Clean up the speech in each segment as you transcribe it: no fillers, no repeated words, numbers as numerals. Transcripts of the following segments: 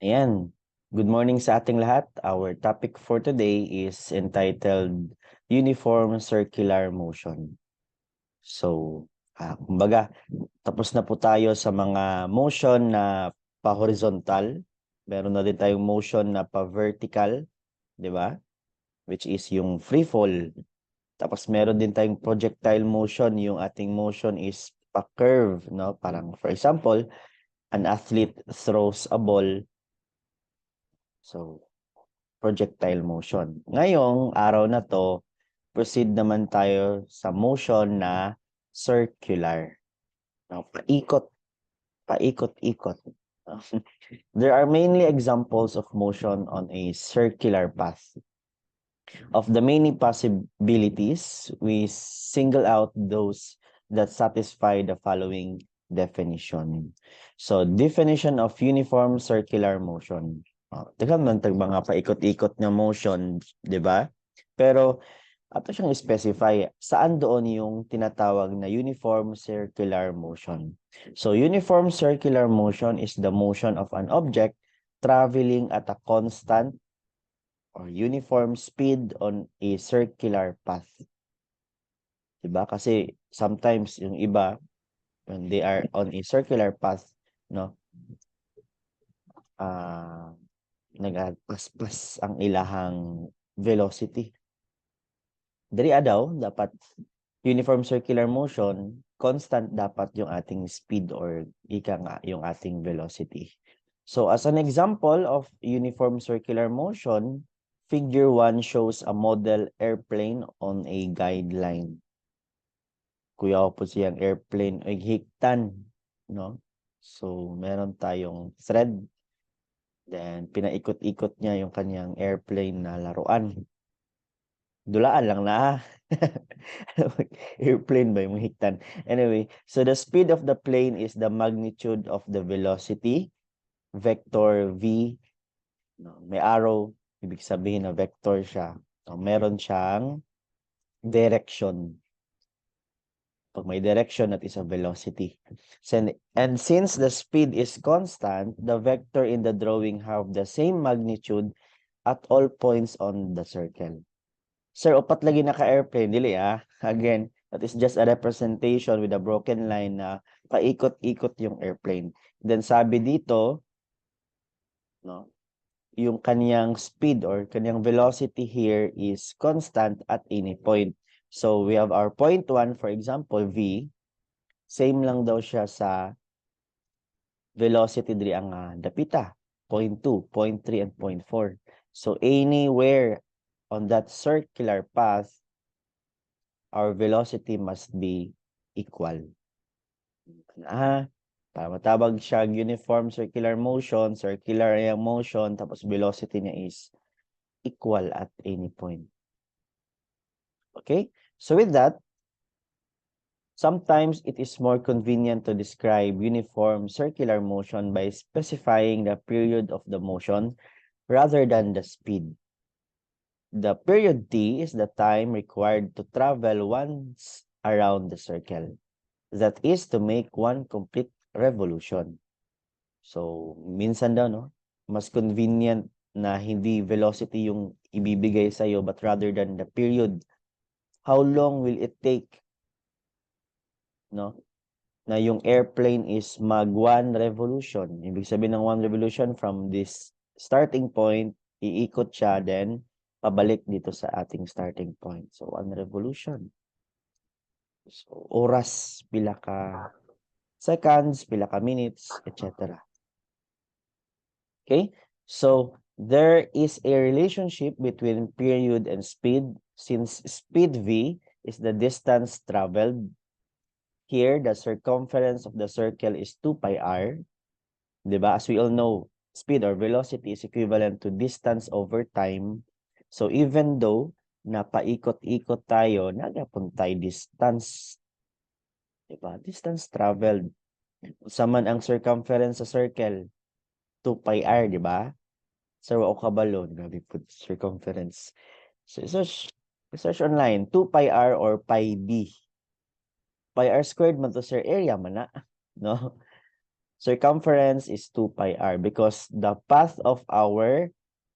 Ayan. Good morning sa ating lahat. Our topic for today is entitled Uniform Circular Motion. So, kumbaga, tapos na po tayo sa mga motion na pa-horizontal. Meron na din tayong motion na pa-vertical, di ba? Which is yung free fall. Tapos meron din tayong projectile motion. Yung ating motion is pa-curve, no? Parang, for example, an athlete throws a ball. So, projectile motion. Ngayong araw na to, proceed naman tayo sa motion na circular. Now, paikot-ikot. There are mainly examples of motion on a circular path. Of the many possibilities, we single out those that satisfy the following definition. So, definition of uniform circular motion. Tignan mo mga paikot-ikot na motion, di ba? Pero, ato siyang specify, saan doon yung tinatawag na uniform circular motion? So, uniform circular motion is the motion of an object traveling at a constant or uniform speed on a circular path. Diba? Kasi sometimes yung iba, when they are on a circular path, no, nagpaspas ang ilahang velocity. Diri daw, dapat uniform circular motion, constant dapat yung ating speed or ika nga yung ating velocity. So as an example of uniform circular motion, Figure 1 shows a model airplane on a guideline. Kuya ko po siyang airplane ay hiktan, no? So, meron tayong thread. Then, pinaikot-ikot niya yung kanyang airplane na laruan. Dulaan lang na. Airplane ba yung hiktan? Anyway, so the speed of the plane is the magnitude of the velocity, vector V. No, may arrow, ibig sabihin na vector siya. So, meron siyang direction. Pag may direction, that is a velocity. And since the speed is constant, the vector in the drawing have the same magnitude at all points on the circle. Sir, upat lagi naka-airplane. Dili Again, that is just a representation with a broken line na paikot-ikot yung airplane. Then sabi dito, no, yung kanyang speed or kanyang velocity here is constant at any point. So we have our point 1, for example, V. Same lang daw siya sa velocity diri ang dapita. Point 2, point 3, and point 4. So anywhere on that circular path, our velocity must be equal. Para matawag siya uniform circular motion, circular yung motion, tapos velocity niya is equal at any point. Okay? So with that, sometimes it is more convenient to describe uniform circular motion by specifying the period of the motion rather than the speed. The period t is the time required to travel once around the circle. That is to make one complete revolution. So, minsan daw, no? Mas convenient na hindi velocity yung ibibigay sa'yo but rather than the period. How long will it take, no? Na yung airplane is mag one revolution. Ibig sabihin ng one revolution from this starting point, iikot siya, then pabalik dito sa ating starting point. So, one revolution. So, oras, pila ka seconds, pila ka minutes, etc. Okay? So, there is a relationship between period and speed since speed v is the distance traveled. Here, the circumference of the circle is 2 pi r. Diba? As we all know, speed or velocity is equivalent to distance over time. So, even though napaikot-ikot tayo, nagapuntay distance. Diba? Distance traveled. Saman ang circumference sa circle, 2 pi r, diba? Sir, o kabalo, grabe po, circumference. So, search online, 2 pi r or pi d. Pi r squared man to, sir, area man na. No? Circumference is 2 pi r because the path of our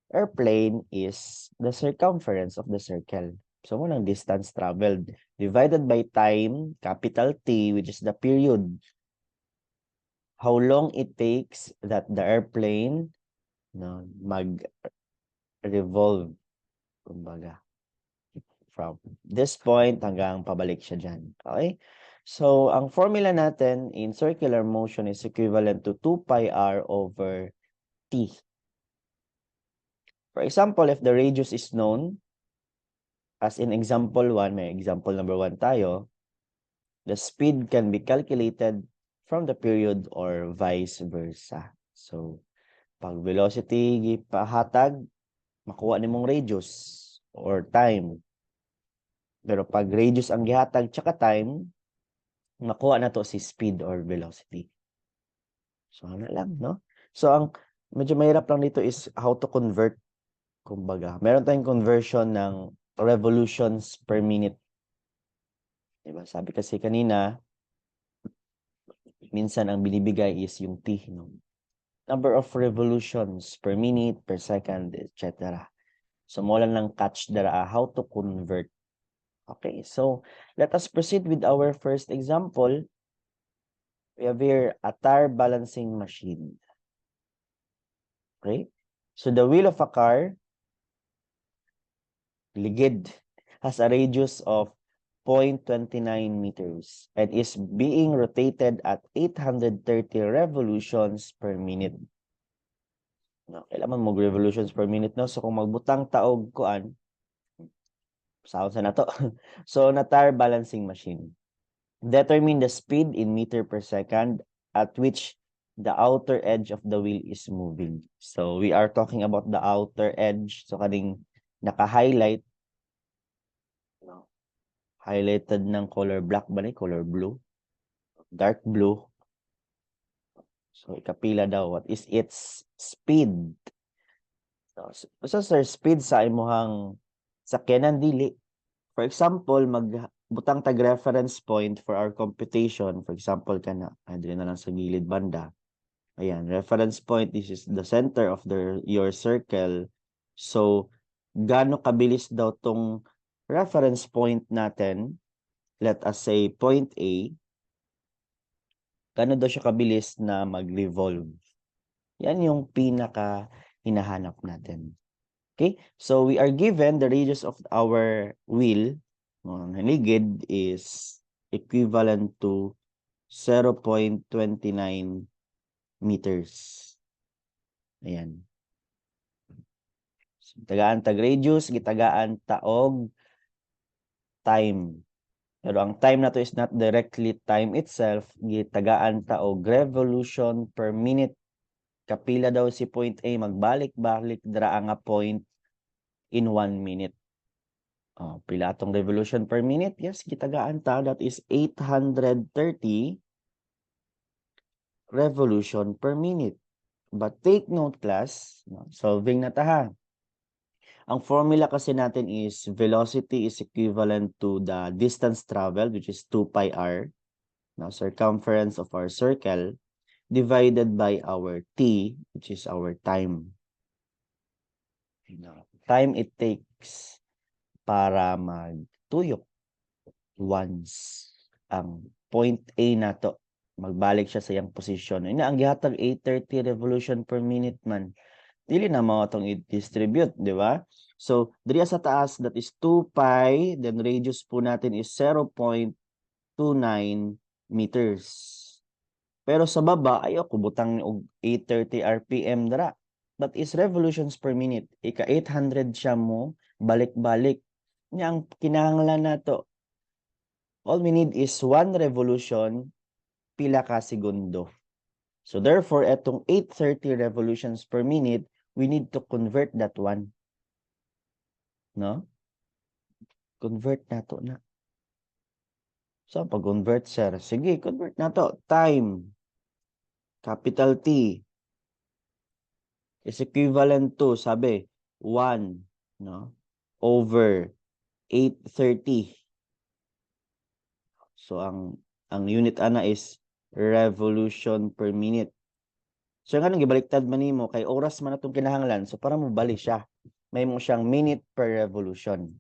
airplane is the circumference of the circle. So, muna ang distance traveled divided by time, capital T, which is the period. How long it takes that the airplane mag-revolve, kumbaga, from this point hanggang pabalik siya dyan. Okay? So, ang formula natin in circular motion is equivalent to 2 pi r over t. For example, if the radius is known, as in example 1, may example number 1 tayo, the speed can be calculated from the period or vice versa. So, pag velocity gipahatag, makuha nimong radius or time. Pero pag radius ang gihatag tsaka time, makuha na to si speed or velocity. So, ano lang, no? So, ang medyo mahirap lang dito is how to convert. Kumbaga, meron tayong conversion ng revolutions per minute. Diba? Sabi kasi kanina, minsan ang binibigay is yung T, no? Number of revolutions per minute, per second, etc. So, mo lang catch dara how to convert. Okay, so let us proceed with our first example. We have here a tire balancing machine. Okay, so the wheel of a car, ligid, has a radius of 0.29 meters and is being rotated at 830 revolutions per minute. No, kailangan mag-revolutions per minute, no? So, kung magbutang taog kuan, saan sa na to? So, na tire balancing machine. Determine the speed in meter per second at which the outer edge of the wheel is moving. So, we are talking about the outer edge. So, kaning naka-highlight, no? Highlighted ng color black ba ni? Color blue? Dark blue. So, ikapila daw. What is its speed? So, sir, speed sa imuhang sakyanan dili. For example, magbutang tag reference point for our computation. For example, kana, dili na lang sa gilid banda. Ayan, reference point, this is the center of your circle. So, gaano kabilis daw tong reference point natin, let us say point A, gaano daw siya kabilis na mag-revolve. Yan yung pinaka hinahanap natin. Okay, so we are given the radius of our wheel, ang ligid is equivalent to 0.29 meters. Ayan. So, tagaan tag radius, gitagaan taog time. Pero ang time na to is not directly time itself, gitagaan taog revolution per minute. Kapila daw si point A, magbalik-balik dira nga point in 1 minute. Pila atong revolution per minute? Yes, gitagaan ta. That is 830 revolution per minute. But take note, class, solving na ta ha. Ang formula kasi natin is velocity is equivalent to the distance traveled, which is 2 pi r, circumference of our circle, divided by our t, which is our time. Time it takes para magtuyok once ang point A na to, magbalik siya sa iyang posisyon. Ina ang gihatag 830 revolution per minute man. Dili na mo itong i-distribute, di ba? So, diriya sa taas, that is 2 pi, then radius po natin is 0.29 meters. Pero sa baba, ayaw kubutang og 830 RPM dara. That is revolutions per minute. Ika 800 siya mo, balik-balik. Nya ang kinahanglan nato, all we need is 1 revolution, pila ka segundo. So therefore, etong 830 revolutions per minute, we need to convert that one. No? Convert na to na. So, pag-convert, sir. Sige, convert na to. Time, capital T, is equivalent to, sabi, 1, no? Over 830. So, ang unit ana is revolution per minute. So nga nang gibaliktad man nimo kay oras man atong kinahanglan, so para mo bali siya. May mo siyang minute per revolution.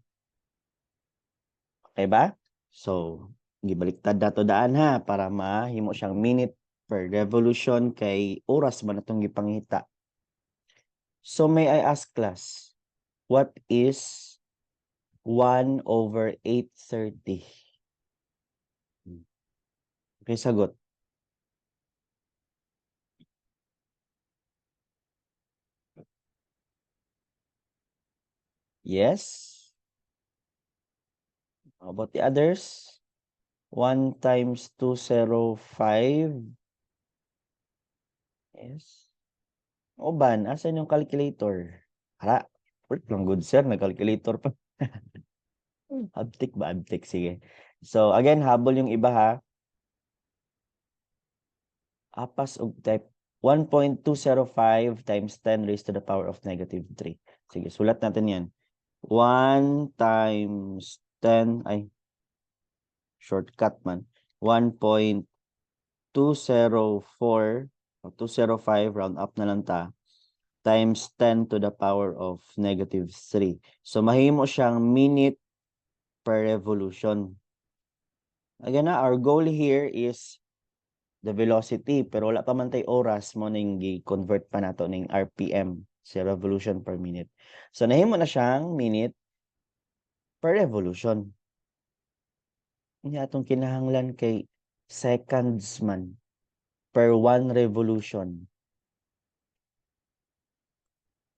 Okay ba? So, gibaliktad dato daan ha para mahimo siyang minute per revolution kay oras man atong gipangita. So may I ask class, what is 1/830? Okay, sagot. Yes. How about the others? 1 times 205. Yes. Oban, asan yung calculator? Hala, work lang good sir, nag-calculator pa. Abtik ba? Abtik, sige. So, again, habol yung iba ha. Apas og type 1.205 times 10 raised to the power of -3. Sige, sulat natin yan. 1 times 10, ay, shortcut man. 1.204 o 205, round up na lang ta, times 10 to the power of -3. So, mahimo siyang minute per revolution. Again na, our goal here is the velocity, pero wala pa man tay oras mo ning gi-convert pa nato ning RPM, si revolution per minute. So, nahimo na siyang minute per revolution. Inya atong kinahanglan kay seconds man per 1 revolution.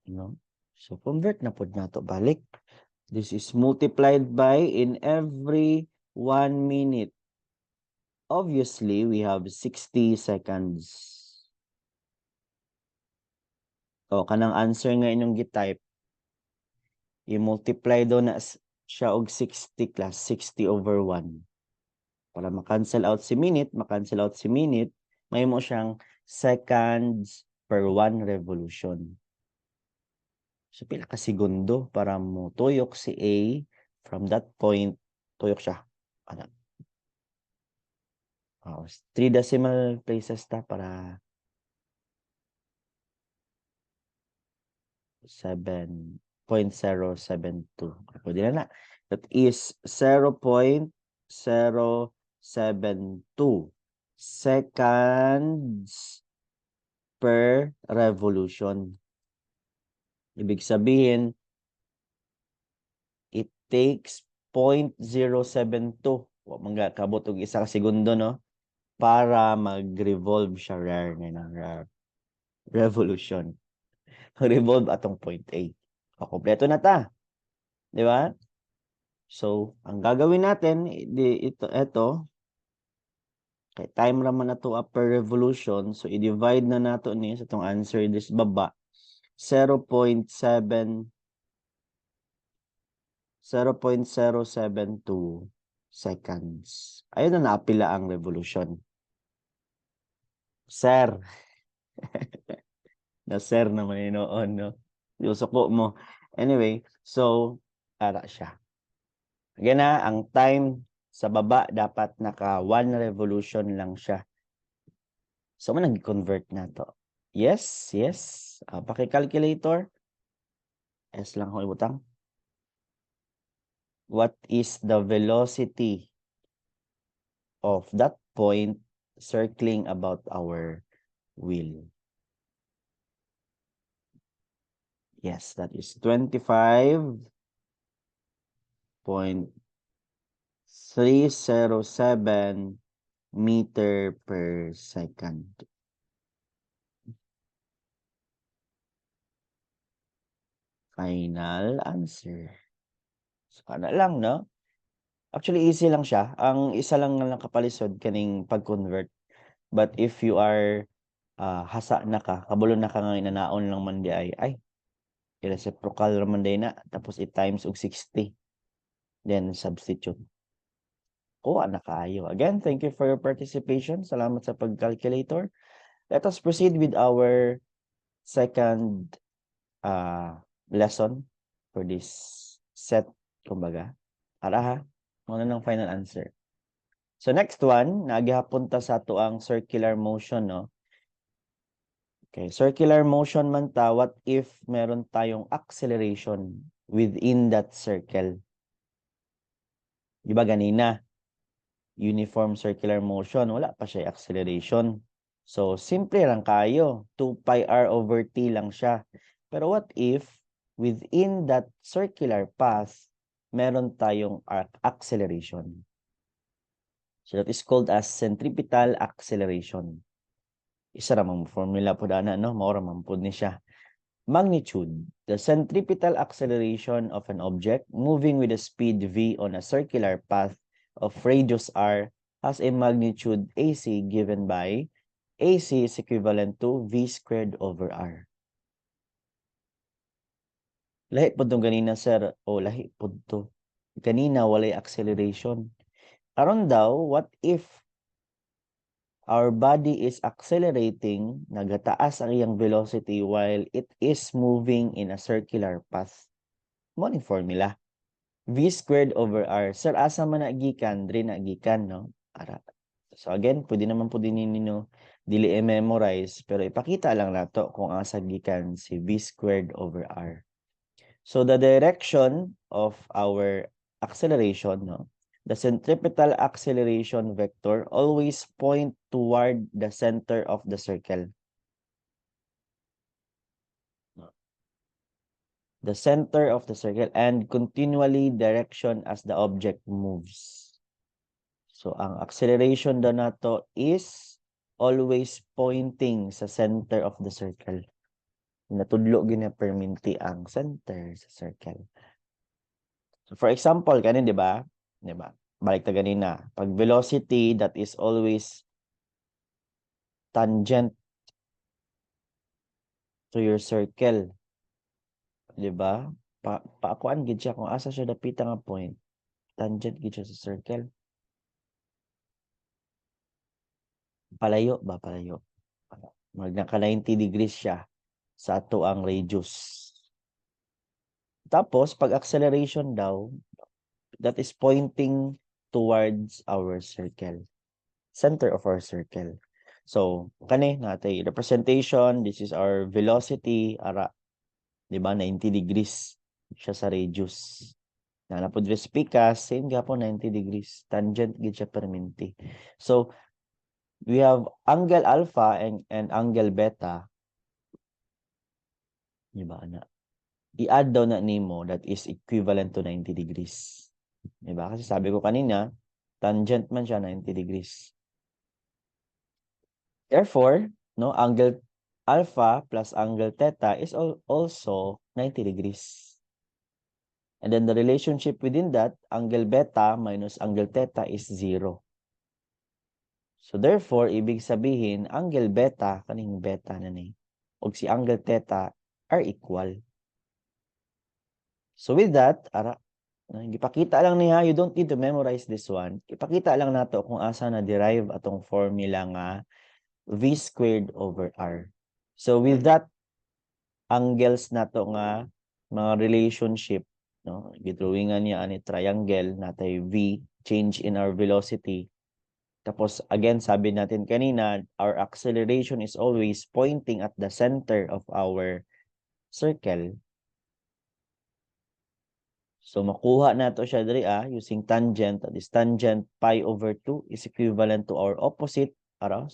No? So, convert na pod nato balik. This is multiplied by in every 1 minute. Obviously, we have 60 seconds. O, kanang answer nga inyong gitype, i-multiply daw na siya og 60 class, 60/1. Para ma-cancel out si minute, may mo siyang seconds per 1 revolution. So, pila ka segundo para mo tuyok si A from that point, tuyok siya. Ano? 3 decimal places ta para 7.072. Pwede na. That is 0.072 seconds per revolution. Ibig sabihin, it takes 0.072. Mga kabot og isa ka segundo, no? Para mag-revolve siya rare na revolution. Revolve atong point A. O, kompleto na ta. Di ba? So, ang gagawin natin, ito, kay time raman na to per revolution, so i-divide na nato ni sa itong answer this baba, 0.072 seconds. Ayun na naapila ang revolution. Sir. Na sir naman noon, no? Yung suko mo. Anyway, so, para siya. Again na, ang time sa baba dapat naka 1 revolution lang siya. So, nag-convert na to. Yes, yes. Paki-calculator. S lang ako ibutang. What is the velocity of that point circling about our wheel? Yes, that is 25.307 meter per second. Final answer. So, ano lang, no? Actually, easy lang siya. Ang isa lang nga kapalisod kaning pag-convert. But if you are hasa na ka, kabalo na ka nga inanaon lang man di ay, reciprocal raman day na, tapos i-times og 60. Then, substitute. Kuha na kaayo. Again, thank you for your participation. Salamat sa pag-calculator. Let us proceed with our second lesson for this set, kumbaga. Para ha, muna ng final answer. So next one, nagihapon ta sa ato ang circular motion, no? Okay, circular motion man ta, what if meron tayong acceleration within that circle? Di ba ganina, uniform circular motion, wala pa siya acceleration. So, simple lang kayo. 2 pi r over t lang siya. Pero what if within that circular path, meron tayong acceleration? So, that is called as centripetal acceleration. Isa ramang formula po dana, no? Maura man po ni siya. Magnitude. The centripetal acceleration of an object moving with a speed v on a circular path of radius r has a magnitude AC given by AC is equivalent to v squared over r. Lahi po itong ganina, sir. O, lahi po ito. Kanina, walay acceleration. Aron daw, what if our body is accelerating, nagataas ang iyang velocity while it is moving in a circular path? Mo ni formula. V squared over R. Sir, asa man nagikan? Dre nagikan, no? Ara. So again, pwede naman po din ninyo dili i-memorize, pero ipakita lang nato kung asa gikan si V squared over R. So the direction of our acceleration, no? The centripetal acceleration vector always point toward the center of the circle. The center of the circle and continually direction as the object moves. So, ang acceleration daw nato is always pointing sa center of the circle. Natudlo gina-perminti ang center sa circle. So, for example, kanin, di ba? Di ba? Balik ta ganina. Pag velocity that is always tangent to your circle. Di ba? Paakuan gid siya kung asa siya dapita nga point. Tangent gid siya sa circle. Palayo ba? Palayo. Mag naka 90 degrees siya sa ato ang radius. Tapos, pag acceleration daw, that is pointing towards our circle. Center of our circle. So, kani natay representation, this is our velocity, ara, di ba, 90 degrees siya sa radius. Nanapod respikas, same gapon 90 degrees. Tangent gid siya perminti. So, we have angle alpha and angle beta. Di ba, na? I-add daw na nimo that is equivalent to 90 degrees. Diba? Kasi sabi ko kanina, tangent man siya 90 degrees. Therefore, no, angle alpha plus angle theta is also 90 degrees. And then the relationship within that, angle beta minus angle theta is 0. So therefore, ibig sabihin, angle beta, kaning beta na ni, o si angle theta are equal. So with that, ipakita lang niya, you don't need to memorize this one. Ipakita lang nato kung asa na derive atong formula nga V squared over R. So with that, angles nato nga mga relationship, no? Gidrawingan niya ani triangle natay V, change in our velocity. Tapos again, sabi natin kanina, our acceleration is always pointing at the center of our circle. So, makuha nato siya diri using tangent. That is tangent pi over 2 is equivalent to our opposite.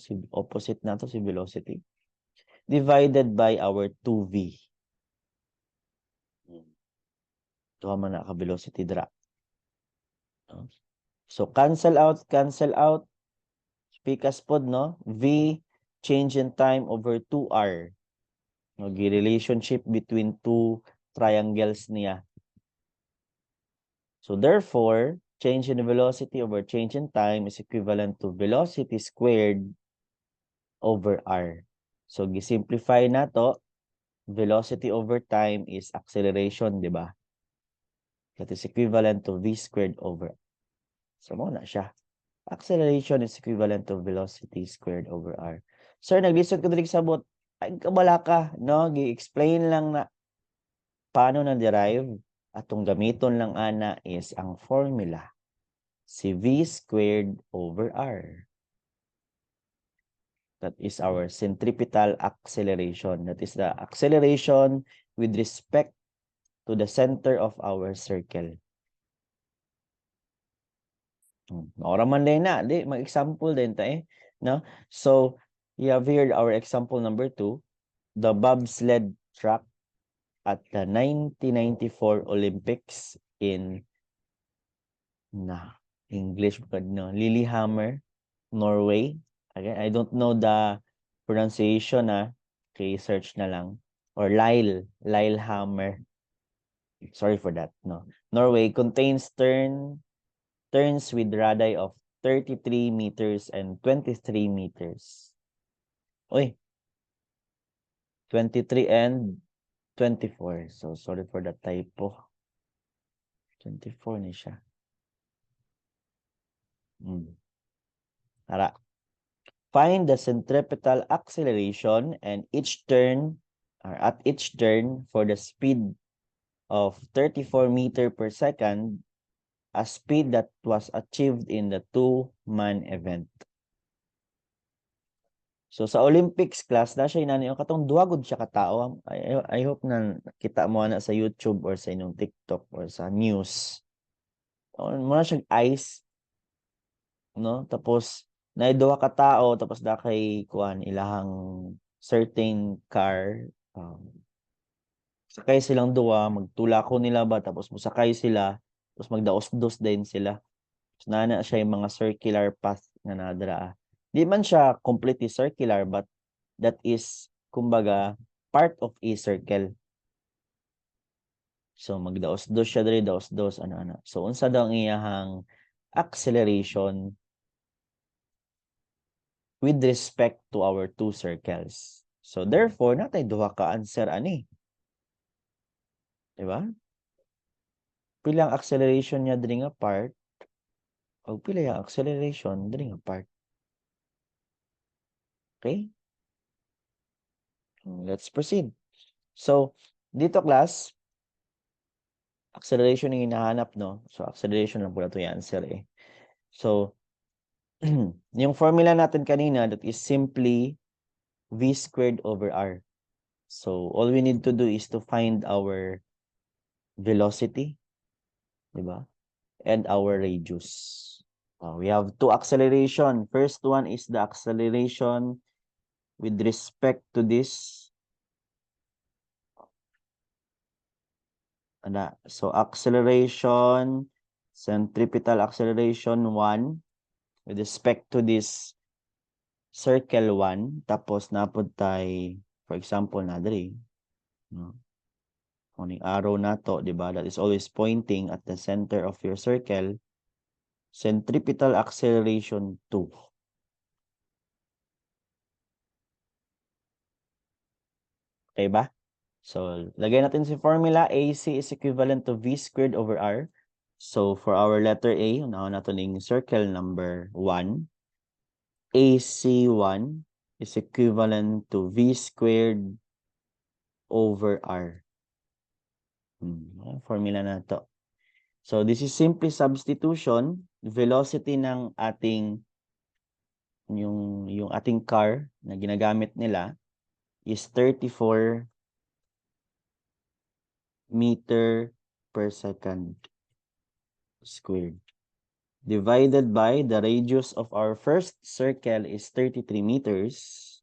Si opposite nato si velocity. Divided by our 2v. Ito man na ka-velocity dra. So, cancel out. Pikas pod, no? V, change in time over 2r. Relationship between two triangles niya. So therefore, change in velocity over change in time is equivalent to velocity squared over r. So gisimplify na to, velocity over time is acceleration, di ba? That is equivalent to v squared over. So mo na siya. Acceleration is equivalent to velocity squared over r. Sir, naglisod ko dali sabot. Ay, kabala ka, no? Gi-explain lang na paano na-derive. Atong gamiton lang ana is ang formula. si V squared over R. That is our centripetal acceleration. That is the acceleration with respect to the center of our circle. Ora man din na, di mag-example din ta eh, no? So, you have here our example number 2, the bobsled track at the 1994 Olympics in English no, Lillehammer, Norway. Again, I don't know the pronunciation kay search na lang, or Lillehammer. Sorry for that, no. Norway contains turns with radii of 33 meters and 23 meters. Uy, 23 and 24. So, sorry for the typo. 24 ni siya. Tara. Find the centripetal acceleration and each turn, or at each turn, for the speed of 34 meter per second, a speed that was achieved in the two-man event. So sa Olympics class na siya inani yung katong duwagod siya katao. I hope na kita mo na sa YouTube or sa inyong TikTok or sa news. Muna siyang ice, no? Tapos naiduha ka tao tapos da kay kuan ilahang certain car, sakay silang duwa, magtulako nila ba tapos musakay sila tapos magdaos-dos din sila. Tapos nana siya yung mga circular path na nadraa. Di man siya completely circular but that is kumbaga part of a circle. So magdaos-dos siya diri, daos-dos ana-ana. So unsa daw ang iyahang acceleration with respect to our two circles. So therefore natay duha ka answer ani. Di ba? Pila ang acceleration niya diri nga part o pila yung acceleration diri nga part. Okay? Let's proceed. So, dito class, acceleration yung hinahanap, no? So, acceleration lang po na ito yung answer eh. So, yung formula natin kanina, that is simply V squared over R. So, all we need to do is to find our velocity, di ba? And our radius. We have two acceleration. First one is the acceleration with respect to this. So, acceleration, centripetal acceleration 1 with respect to this circle 1. Tapos, napod tayo, for example, na dali. No? Kuning arrow na to, di ba? That is always pointing at the center of your circle. Centripetal acceleration 2. Okay ba? So, lagay natin si formula. AC is equivalent to V squared over R. So, for our letter A, unahan natin yung circle number 1. AC1 is equivalent to V squared over R. Formula na to. So, this is simply substitution. Velocity ng ating yung ating car na ginagamit nila is 34 meter per second squared. Divided by the radius of our first circle is 33 meters.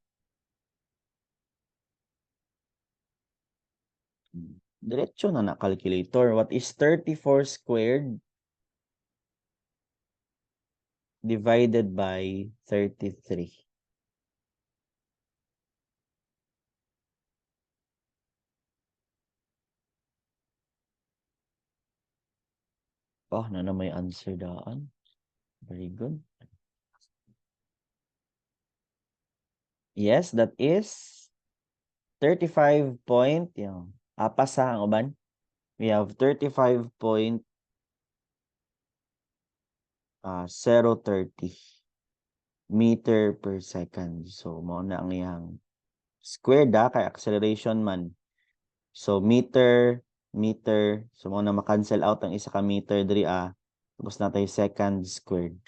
Diretso na calculator. What is 34 squared divided by 33? Oh, na may answer daan. Very good. Yes, that is 35 point. Apas ang uban. We have 35.030 meter per second. So, mo na ang iyang square kay acceleration man. So, meter. So, mo na ma-cancel out ang isa ka meter diri Tapos na tayo second squared.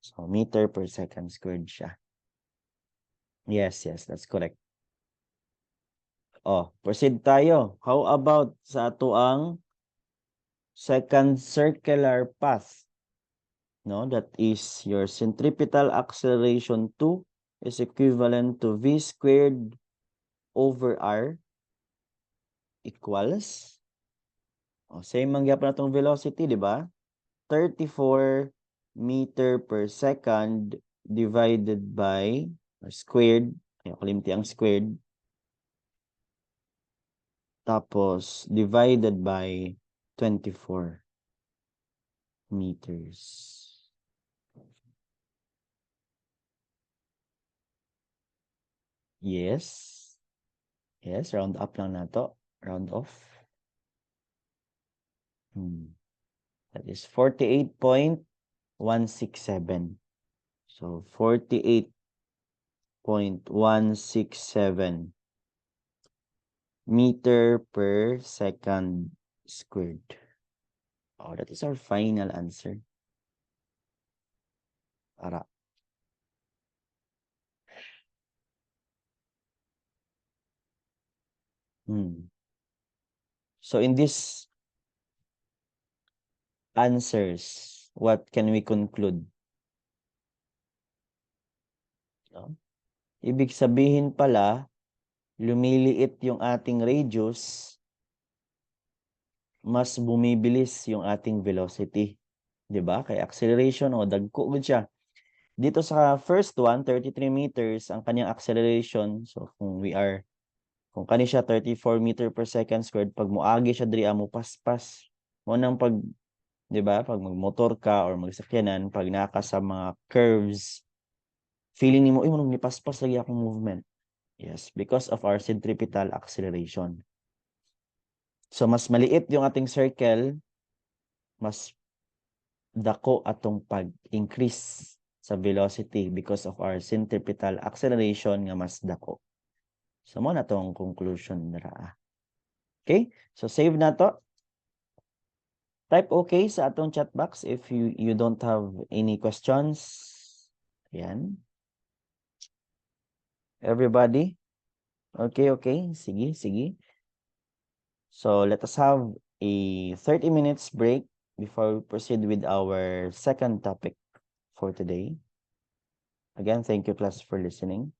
So, meter per second squared siya. Yes, that's correct. Oh, proceed tayo. How about sa ato ang second circular path? No, that is your centripetal acceleration 2 is equivalent to v squared over r equals, same man gyapon natong velocity, di ba? 34 meter per second divided by squared, ay kalimti ang squared, tapos divided by 24 meters. Yes. Yes, round up lang nato. Round off. That is 48.167. So 48.167 meter per second squared. Oh, that is our final answer. Ara. So in this answers, what can we conclude? No? Ibig sabihin pala, lumiliit yung ating radius, mas bumibilis yung ating velocity. 'Di ba? Kaya acceleration dagko gud siya. Dito sa first one, 33 meters ang kanyang acceleration. So kung kani siya 34 meter per second squared, pag moagi siya diri mo paspas. Mo nang pag 'di ba? Pag magmotor ka or magsakyanan, pag naka sa mga curves, feeling nimo mo ni paspas lagi akong movement. Yes, because of our centripetal acceleration. So mas maliit yung ating circle, mas dako atong pag-increase sa velocity because of our centripetal acceleration nga mas dako. So mo na tong conclusion nara. Okay? So save na to. Type okay sa atong chat box if you don't have any questions. Ayan. Everybody? Okay. Sige. So let us have a 30 minutes break before we proceed with our second topic for today. Again, thank you class for listening.